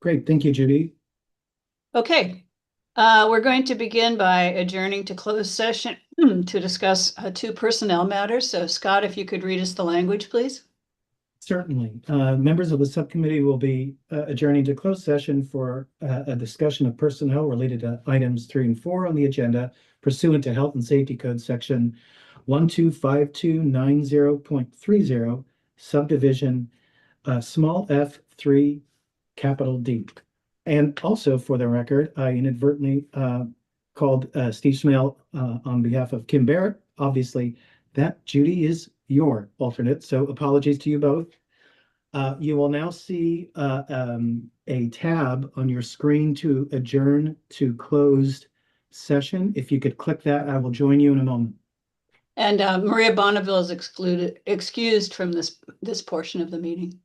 Great. Thank you, Judy. Okay, we're going to begin by adjourning to closed session to discuss two personnel matters. So Scott, if you could read us the language, please. Certainly. Members of the subcommittee will be adjourning to closed session for a discussion of personnel related to items 3 and 4 on the agenda pursuant to Health and Safety Code Section 125290.30, subdivision small f3, capital D. And also for the record, I inadvertently called Steve Smale on behalf of Kim Barrett. Obviously, that Judy is your alternate, so apologies to you both. You will now see a tab on your screen to adjourn to closed session. If you could click that, I will join you in a moment. And Maria Bonneville is excused from this portion of the meeting.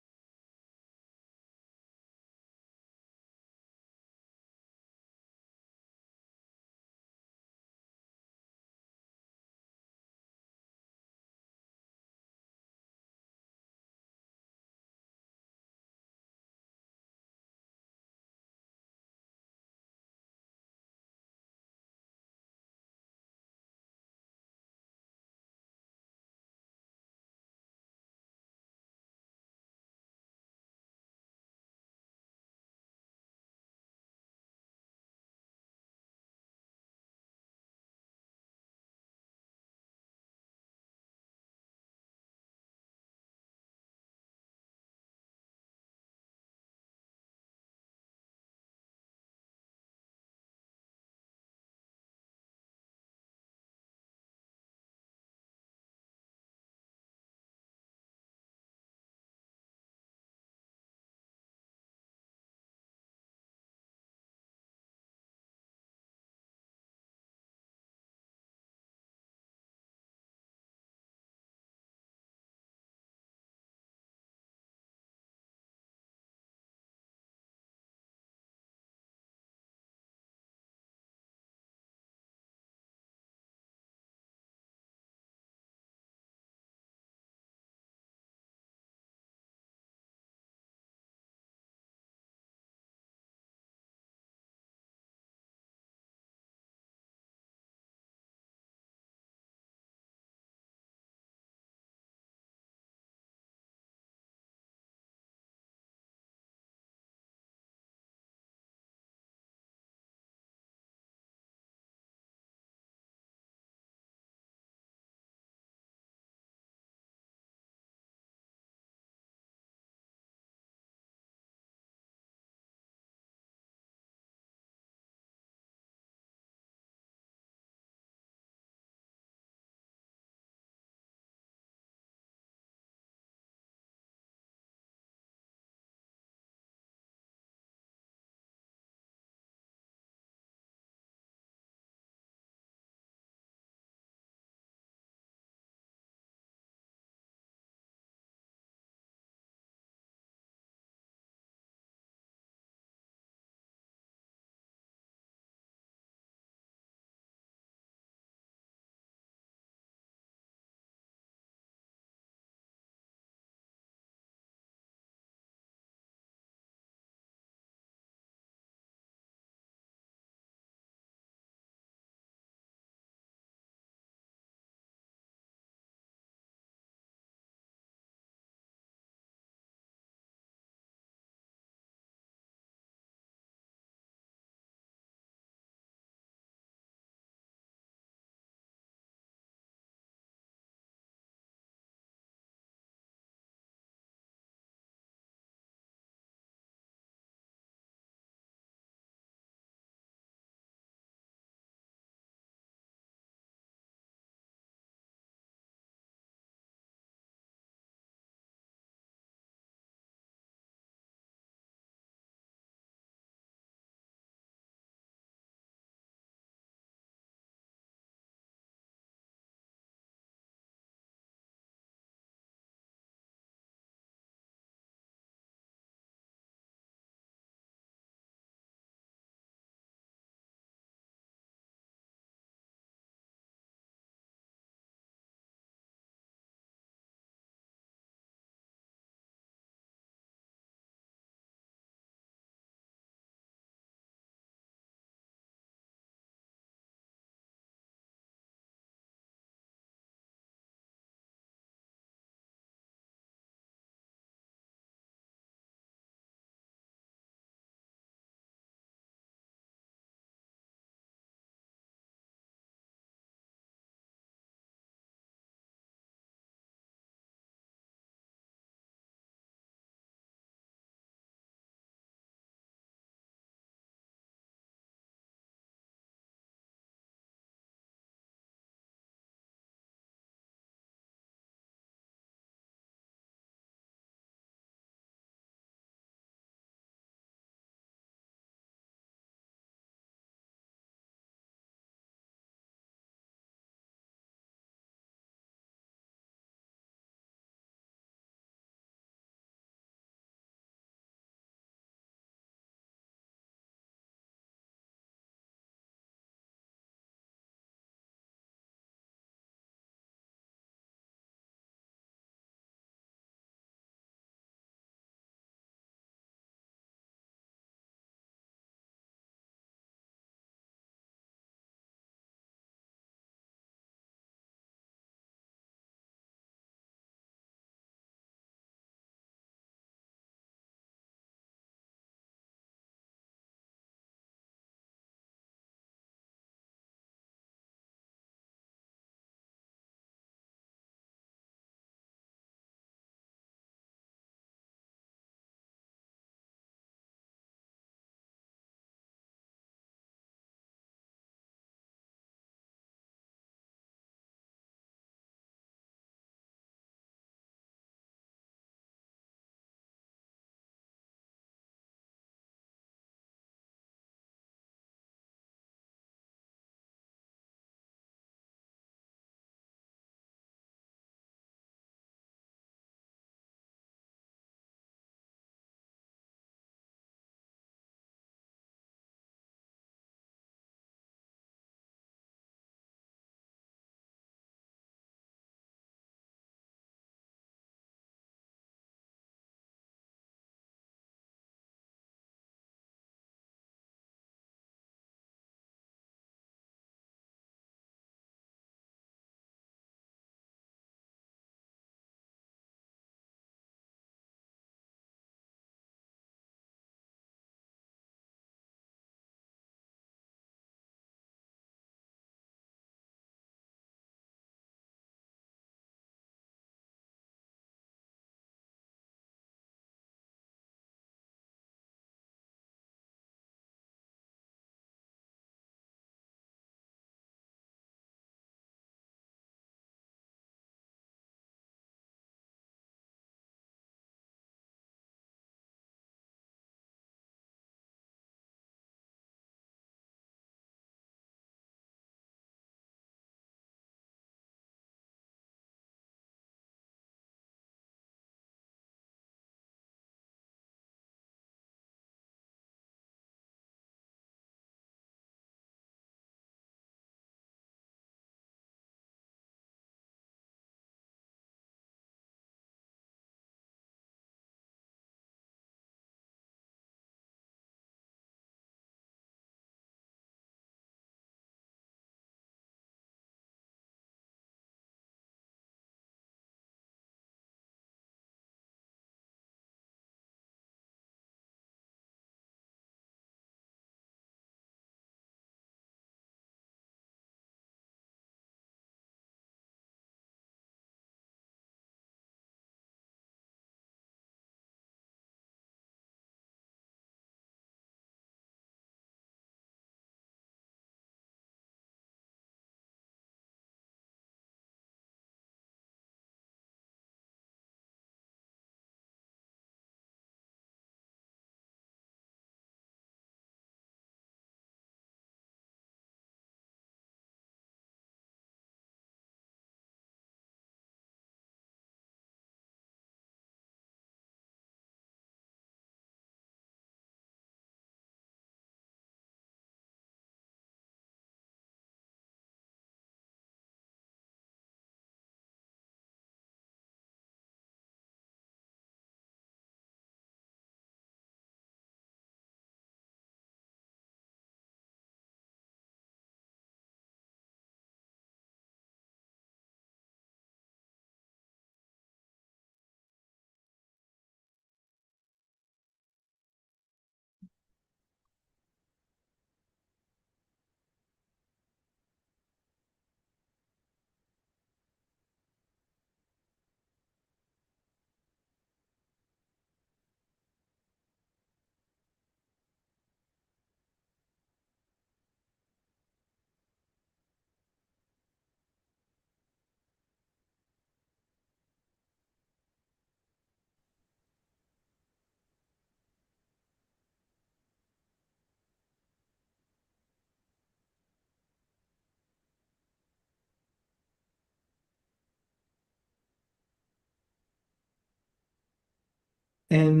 And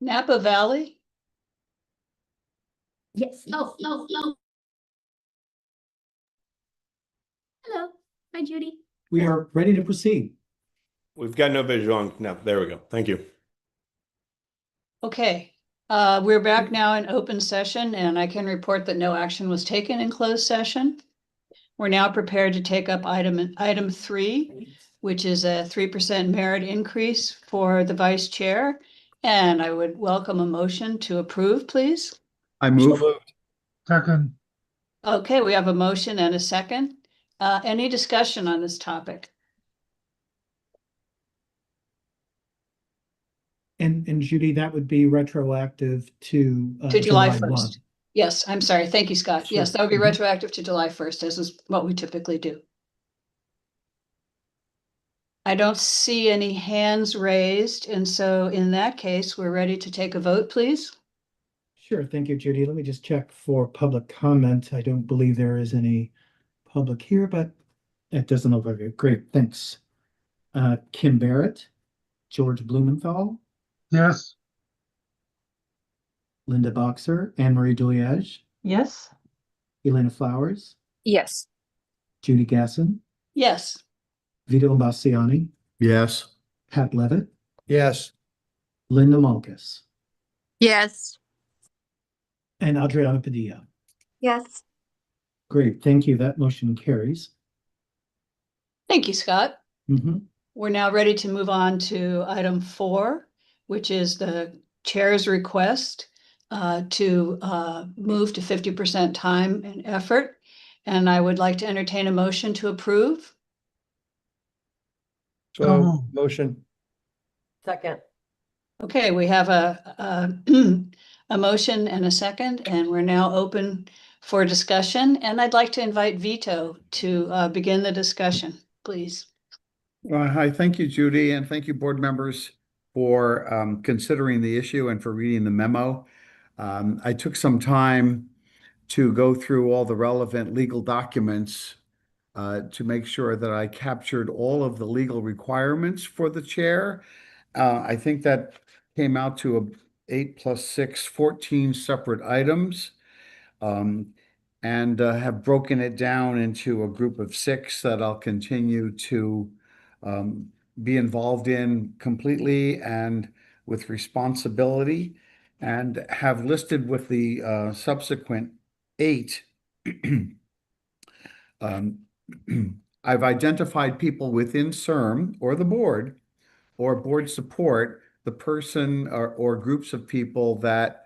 Napa Valley? Yes. Oh. Hello. Hi, Judy. we are ready to proceed. We've got no visual on now. There we go. Thank you. Okay, we're back now in open session, and I can report that no action was taken in closed session. We're now prepared to take up item 3, which is a 3% merit increase for the vice chair. And I would welcome a motion to approve, please. I move. So moved. Second. Okay, we have a motion and a second. Any discussion on this topic? And Judy, that would be retroactive to July July 1st. 1. Yes, I'm sorry. Thank you, Scott. Sure. Yes, that would be Mhm. retroactive to July 1st, as is what we typically do. I don't see any hands raised, and so in that case, we're ready to take a vote, please. Sure, thank you, Judy. Let me just check for public comment. I don't believe there is any public here, but it doesn't look like it. Great, thanks. Kim Barrett, George Blumenthal, Yes. Linda Boxer, Anne Marie Douillage, Yes. Elena Flowers, Yes. Judy Gasson, Yes. Vito Bassiani, Yes. Pat Levitt, Yes. Linda Malkus, Yes. and Adriana Padilla. Yes. Great, thank you. That motion carries. Thank you, Scott. Mhm. We're now ready to move on to item 4, which is the chair's request to move to 50% time and effort. And I would like to entertain a motion to approve. So Motion. Second. Okay, we have a motion and a second, and we're now open for discussion. And I'd like to invite Vito to begin the discussion, please. Hi, thank you, Judy, and thank you, board members, for considering the issue and for reading the memo. I took some time to go through all the relevant legal documents to make sure that I captured all of the legal requirements for the chair. I think that came out to 8 + 6, 14 separate items. And have broken it down into a group of 6 that I'll continue to be involved in completely and with responsibility, and have listed with the subsequent 8. I've identified people within CIRM or the board or board support, the person or groups of people that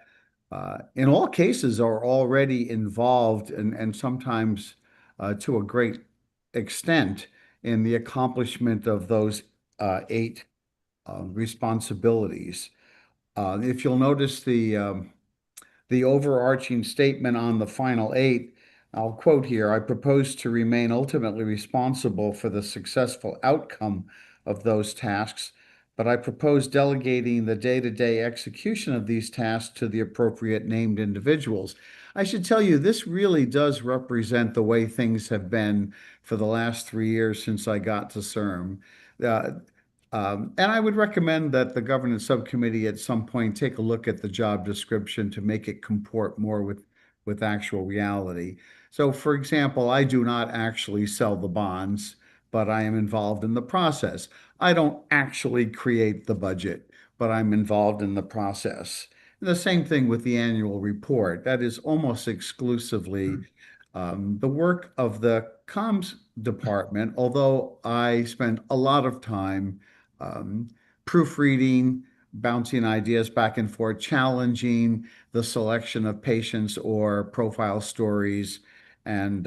in all cases are already involved and sometimes to a great extent in the accomplishment of those 8 responsibilities. If you'll notice the overarching statement on the final 8, I'll quote here: "I propose to remain ultimately responsible for the successful outcome of those tasks, but I propose delegating the day-to-day execution of these tasks to the appropriate named individuals." I should tell you, this really does represent the way things have been for the last 3 years since I got to CIRM. And I would recommend that the Governance Subcommittee at some point take a look at the job description to make it comport more with actual reality. So, for example, I do not actually sell the bonds, but I am involved in the process. I don't actually create the budget, but I'm involved in the process. And the same thing with the annual report. That is almost exclusively the work of the comms department, although I spend a lot of time proofreading, bouncing ideas back and forth, challenging the selection of patients or profile stories, and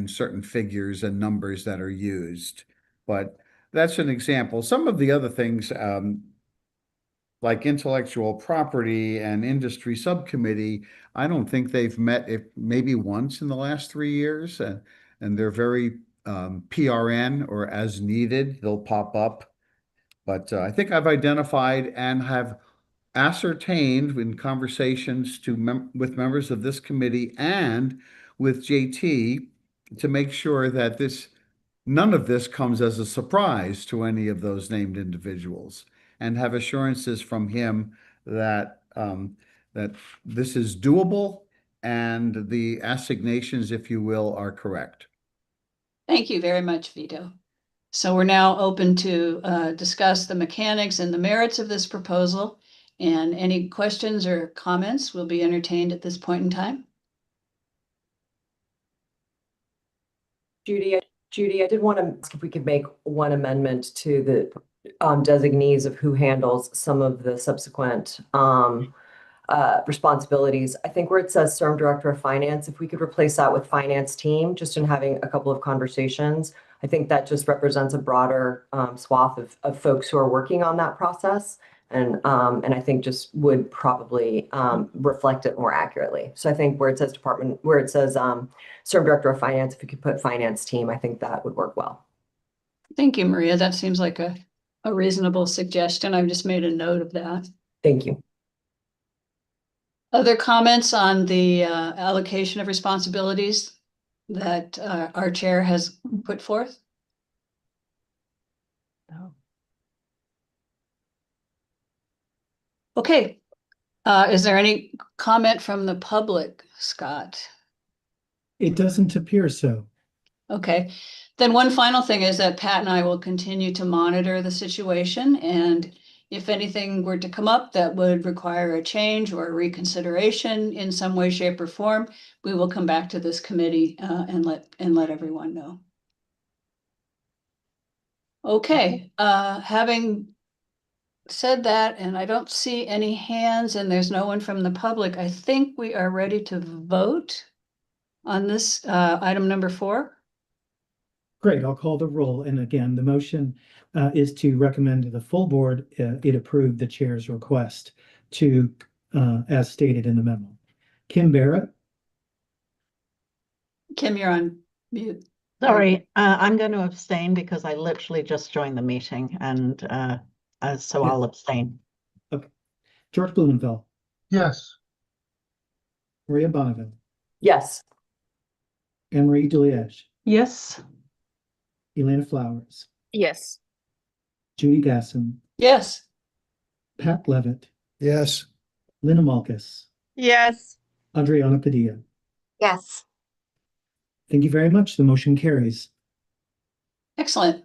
certain figures and numbers that are used. But that's an example. Some of the other things, like intellectual property and industry subcommittee, I don't think they've met, if maybe once in the last 3 years, and they're very PRN or as needed, they'll pop up. But I think I've identified and have ascertained in conversations with members of this committee and with JT to make sure that this None of this comes as a surprise to any of those named individuals, and have assurances from him that that this is doable and the assignations, if you will, are correct. Thank you very much, Vito. So we're now open to discuss the mechanics and the merits of this proposal, and any questions or comments will be entertained at this point in time. Judy, I did want to ask if we could make one amendment to the designees of who handles some of the subsequent responsibilities. I think where it says CERM Director of Finance, if we could replace that with Finance Team, just in having a couple of conversations. I think that just represents a broader swath of folks who are working on that process. And I think just would probably reflect it more accurately. So I think where it says CERM Director of Finance, if you could put Finance Team, I think that would work well. Thank you, Maria. That seems like a reasonable suggestion. I've just made a note of that. Thank you. Other comments on the allocation of responsibilities that our chair has put forth? No. Okay. Is there any comment from the public, Scott? It doesn't appear so. Okay. Then one final thing is that Pat and I will continue to monitor the situation, and if anything were to come up that would require a change or a reconsideration in some way, shape, or form, we will come back to this committee and let everyone know. Okay, having said that, and I don't see any hands and there's no one from the public, I think we are ready to vote on this item number 4. Great, I'll call the roll. And again, the motion is to recommend to the full board it approve the chair's request to, as stated in the memo. Kim Barrett, Kim, you're on mute. Sorry, I'm going to abstain because I literally just joined the meeting, and so I'll abstain. George Blumenfeld, Yes. Maria Bonneville, Yes. Anne-Marie Deliege, Yes. Elena Flowers, Yes. Judy Gasson, Yes. Pat Levitt, Yes. Lynn Malkus, Yes. Adriana Padilla. Yes. Thank you very much. The motion carries. Excellent.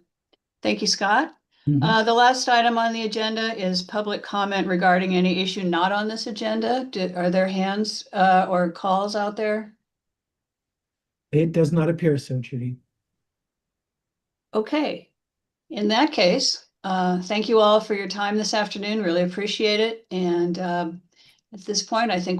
Thank you, Scott. Mhm. The last item on the agenda is public comment regarding any issue not on this agenda. Are there hands or calls out there? It does not appear so, Judy. Okay. In that case, thank you all for your time this afternoon. Really appreciate it. And at this point, I think